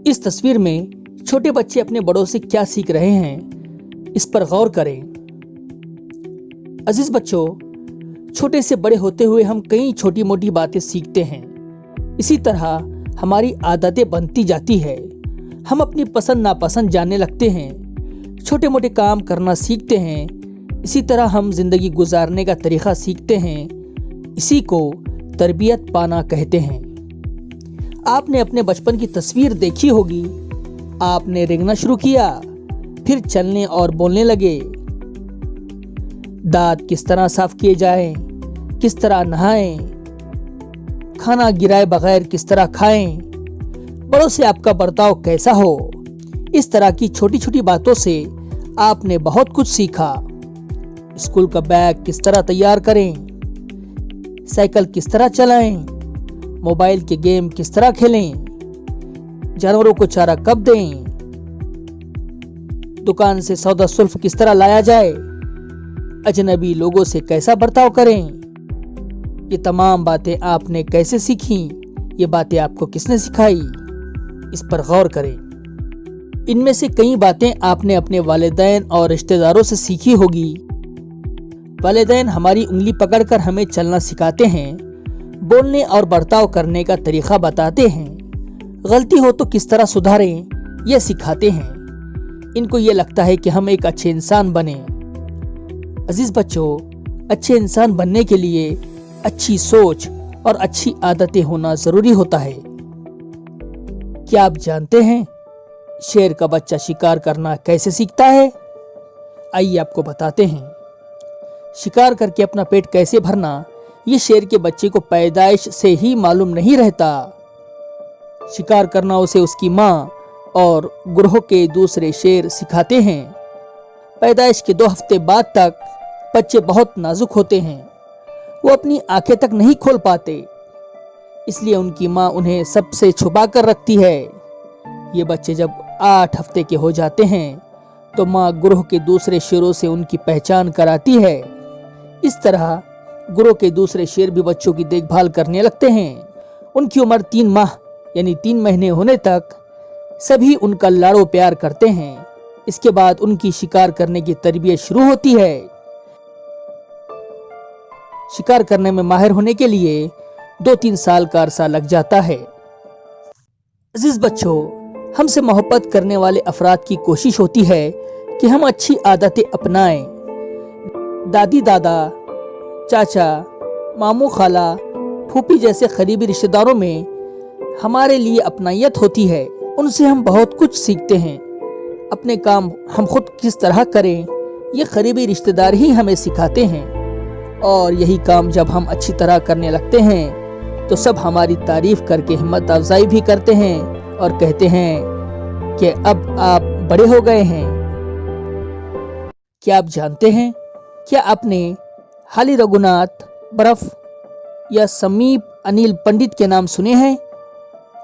इस तस्वीर में छोटे बच्चे अपने बड़ों से क्या सीख रहे हैं, इस पर गौर करें। अजीज बच्चों, छोटे से बड़े होते हुए हम कई छोटी मोटी बातें सीखते हैं। इसी तरह हमारी आदतें बनती जाती है। हम अपनी पसंद नापसंद जानने लगते हैं, छोटे मोटे काम करना सीखते हैं। इसी तरह हम जिंदगी गुजारने का तरीका सीखते हैं। इसी को तरबियत पाना कहते हैं। आपने अपने बचपन की तस्वीर देखी होगी। आपने रेंगना शुरू किया, फिर चलने और बोलने लगे। दांत किस तरह साफ किए जाएं, किस तरह नहाएं, खाना गिराए बगैर किस तरह खाएं, बड़ों से आपका बर्ताव कैसा हो। इस तरह की छोटी छोटी बातों से आपने बहुत कुछ सीखा। स्कूल का बैग किस तरह तैयार करें, साइकिल किस तरह चलाएं, मोबाइल के गेम किस तरह खेलें, जानवरों को चारा कब दें, दुकान से सौदा सुल्फ किस तरह लाया जाए, अजनबी लोगों से कैसा बर्ताव करें। ये तमाम बातें आपने कैसे सीखी, ये बातें आपको किसने सिखाई, इस पर गौर करें। इनमें से कई बातें आपने अपने वालिदैन और रिश्तेदारों से सीखी होगी। वालिदैन हमारी उंगली पकड़कर हमें चलना सिखाते हैं, बोलने और बर्ताव करने का तरीका बताते हैं, गलती हो तो किस तरह सुधारें यह सिखाते हैं। इनको ये लगता है कि हम एक अच्छे इंसान बने। अजीज बच्चों, अच्छे इंसान बनने के लिए अच्छी सोच और अच्छी आदतें होना जरूरी होता है। क्या आप जानते हैं शेर का बच्चा शिकार करना कैसे सीखता है? आइए आपको बताते हैं। शिकार करके अपना पेट कैसे भरना, ये शेर के बच्चे को पैदाइश से ही मालूम नहीं रहता। शिकार करना उसे उसकी माँ और ग्रोह के दूसरे शेर सिखाते हैं। पैदाइश के 2 हफ्ते बाद तक बच्चे बहुत नाजुक होते हैं। वो अपनी आंखें तक नहीं खोल पाते, इसलिए उनकी माँ उन्हें सबसे छुपा कर रखती है। ये बच्चे जब 8 हफ्ते के हो जाते हैं तो माँ ग्रोह के दूसरे शेरों से उनकी पहचान कराती है। इस तरह ग्रोह के दूसरे शेर भी बच्चों की देखभाल करने लगते हैं। उनकी उम्र 3 माह यानी 3 महीने होने तक सभी उनका लाड़ो प्यार करते हैं। इसके बाद उनकी शिकार करने की तरबियत शुरू होती है। शिकार करने में माहिर होने के लिए 2-3 साल का अरसा लग जाता है। अजीज बच्चों, हमसे मोहब्बत करने वाले अफराद की कोशिश होती है कि हम अच्छी आदतें अपनाएं। दादी दादा, चाचा, मामू खाला, फूफी जैसे करीबी रिश्तेदारों में हमारे लिए अपनायत होती है। उनसे हम बहुत कुछ सीखते हैं। अपने काम हम खुद किस तरह करें, ये करीबी रिश्तेदार ही हमें सिखाते हैं। और यही काम जब हम अच्छी तरह करने लगते हैं तो सब हमारी तारीफ करके हिम्मत अफजाई भी करते हैं और कहते हैं कि अब आप बड़े हो गए हैं। क्या आप जानते हैं, क्या आपने हाली रघुनाथ बर्फ या समीप अनिल पंडित के नाम सुने हैं?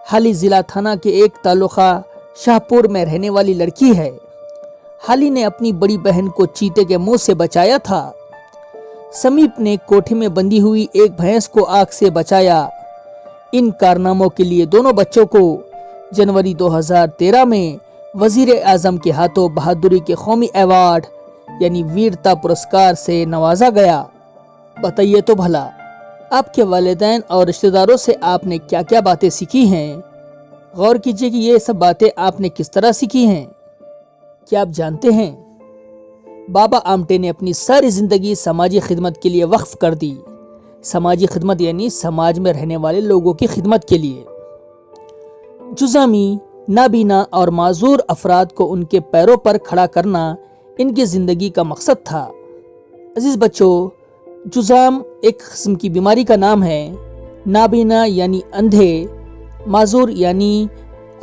हाली जिला थाना के एक तालुका शाहपुर में रहने वाली लड़की है। हाली ने अपनी बड़ी बहन को चीते के मुंह से बचाया था। समीप ने कोठे में बंधी हुई एक भैंस को आग से बचाया। इन कारनामों के लिए दोनों बच्चों को जनवरी 2013 में वजीर आजम के हाथों बहादुरी के कौमी अवार्ड यानी वीरता पुरस्कार से नवाजा गया। बताइए तो भला, आपके वालिदैन और रिश्तेदारों से आपने क्या क्या बातें सीखी हैं? गौर कीजिए कि ये सब बातें आपने किस तरह सीखी हैं। क्या आप जानते हैं, बाबा आमटे ने अपनी सारी जिंदगी समाजी खिदमत के लिए वक्फ कर दी। समाजी खिदमत यानी समाज में रहने वाले लोगों की खिदमत के लिए। जुज़ामी, नाबीना और माजूर अफराद को उनके पैरों पर खड़ा करना इनकी जिंदगी का मकसद था। अजीज बच्चों, जुज़ाम एक किस्म की बीमारी का नाम है। नाबीना यानी अंधे, माजूर यानी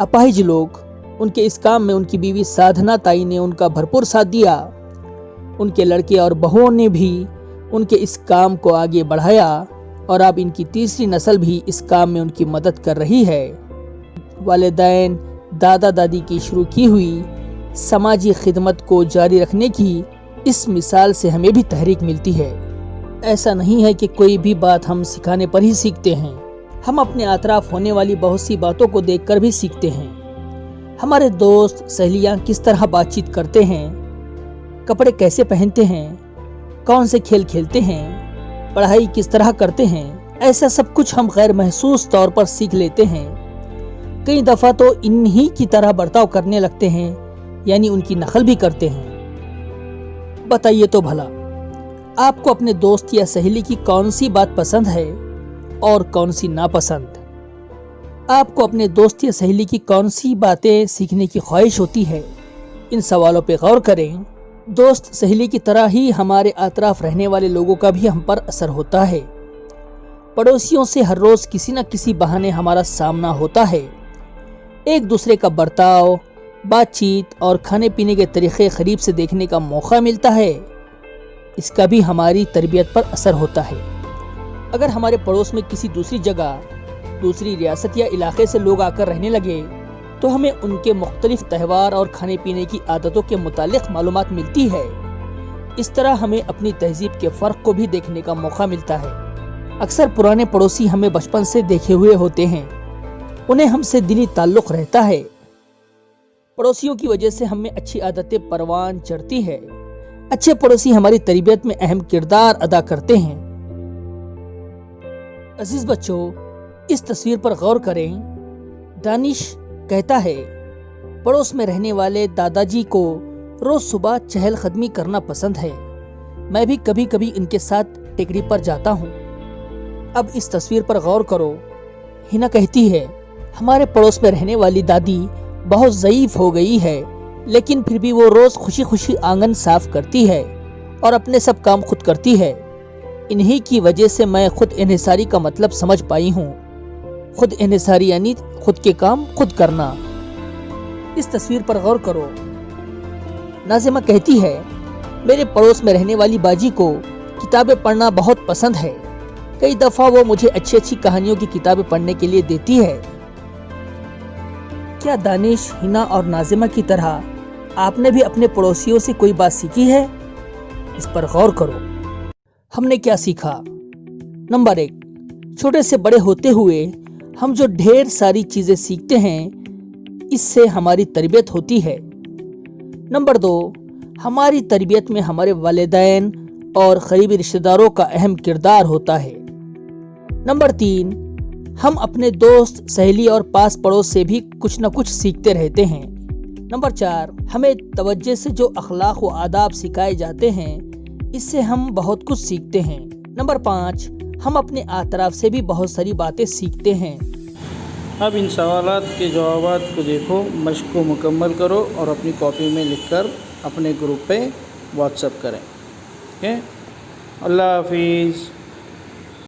अपाहिज लोग। उनके इस काम में उनकी बीवी साधना ताई ने उनका भरपूर साथ दिया। उनके लड़के और बहुओं ने भी उनके इस काम को आगे बढ़ाया और अब इनकी तीसरी नस्ल भी इस काम में उनकी मदद कर रही है। वालिदैन दादा दादी की शुरू की हुई समाजी खिदमत को जारी रखने की इस मिसाल से हमें भी तहरीक मिलती है। ऐसा नहीं है कि कोई भी बात हम सिखाने पर ही सीखते हैं। हम अपने अतराफ होने वाली बहुत सी बातों को देखकर भी सीखते हैं। ہمارے دوست سہیلیاں کس طرح بات چیت کرتے ہیں، کپڑے کیسے پہنتے ہیں، کون سے کھیل کھیلتے ہیں، پڑھائی کس طرح کرتے ہیں، ایسا سب کچھ ہم غیر محسوس طور پر سیکھ لیتے ہیں۔ کئی دفعہ تو انہی کی طرح برتاؤ کرنے لگتے ہیں، یعنی ان کی نقل بھی کرتے ہیں۔ بتائیے تو بھلا آپ کو اپنے دوست یا سہیلی کی کون سی بات پسند ہے اور کون سی ناپسند؟ آپ کو اپنے دوست یا سہیلی کی کون سی باتیں سیکھنے کی خواہش ہوتی ہے؟ ان سوالوں پہ غور کریں۔ دوست سہیلی کی طرح ہی ہمارے اطراف رہنے والے لوگوں کا بھی ہم پر اثر ہوتا ہے۔ پڑوسیوں سے ہر روز کسی نہ کسی بہانے ہمارا سامنا ہوتا ہے۔ ایک دوسرے کا برتاؤ، بات چیت اور کھانے پینے کے طریقے قریب سے دیکھنے کا موقع ملتا ہے۔ اس کا بھی ہماری تربیت پر اثر ہوتا ہے۔ اگر ہمارے پڑوس میں کسی دوسری جگہ، دوسری ریاست یا علاقے سے لوگ آ کر رہنے لگے تو ہمیں ان کے مختلف تہوار اور کھانے پینے کی عادتوں کے متعلق معلومات ملتی ہے۔ اس طرح ہمیں اپنی تہذیب کے فرق کو بھی دیکھنے کا موقع ملتا ہے۔ اکثر پرانے پڑوسی ہمیں بچپن سے دیکھے ہوئے ہوتے ہیں، انہیں ہم سے دلی تعلق رہتا ہے۔ پڑوسیوں کی وجہ سے ہمیں اچھی عادتیں پروان چڑھتی ہے۔ اچھے پڑوسی ہماری تربیت میں اہم کردار ادا کرتے ہیں۔ عزیز بچوں، اس تصویر پر غور کریں۔ دانش کہتا ہے، پڑوس میں رہنے والے دادا جی کو روز صبح چہل قدمی کرنا پسند ہے۔ میں بھی کبھی کبھی ان کے ساتھ ٹیکری پر جاتا ہوں۔ اب اس تصویر پر غور کرو۔ ہنا کہتی ہے، ہمارے پڑوس میں رہنے والی دادی بہت ضعیف ہو گئی ہے، لیکن پھر بھی وہ روز خوشی خوشی آنگن صاف کرتی ہے اور اپنے سب کام خود کرتی ہے۔ انہی کی وجہ سے میں خود انحصاری کا مطلب سمجھ پائی ہوں۔ خود انحصاری یعنی خود کے کام خود کرنا۔ اس تصویر پر غور کرو۔ ناظمہ کہتی ہے، میرے پڑوس میں رہنے والی باجی کو کتابیں پڑھنا بہت پسند ہے۔ کئی دفعہ وہ مجھے اچھی اچھی کہانیوں کی کتابیں پڑھنے کے لیے دیتی ہے۔ کیا دانش، ہنا اور ناظمہ کی طرح آپ نے بھی اپنے پڑوسیوں سے کوئی بات سیکھی ہے؟ اس پر غور کرو۔ ہم نے کیا سیکھا؟ نمبر 1، چھوٹے سے بڑے ہوتے ہوئے ہم جو ڈھیر ساری چیزیں سیکھتے ہیں، اس سے ہماری تربیت ہوتی ہے۔ نمبر 2، ہماری تربیت میں ہمارے والدین اور قریبی رشتہ داروں کا اہم کردار ہوتا ہے۔ نمبر 3، ہم اپنے دوست، سہیلی اور پاس پڑوس سے بھی کچھ نہ کچھ سیکھتے رہتے ہیں۔ نمبر 4، ہمیں توجہ سے جو اخلاق و آداب سکھائے جاتے ہیں، اس سے ہم بہت کچھ سیکھتے ہیں۔ نمبر 5، ہم اپنے اطراف سے بھی بہت ساری باتیں سیکھتے ہیں۔ اب ان سوالات کے جوابات کو دیکھو، مشق کو مکمل کرو اور اپنی کاپی میں لکھ کر اپنے گروپ پہ واٹس ایپ کریں۔ ٹھیک ہے؟ اللہ حافظ۔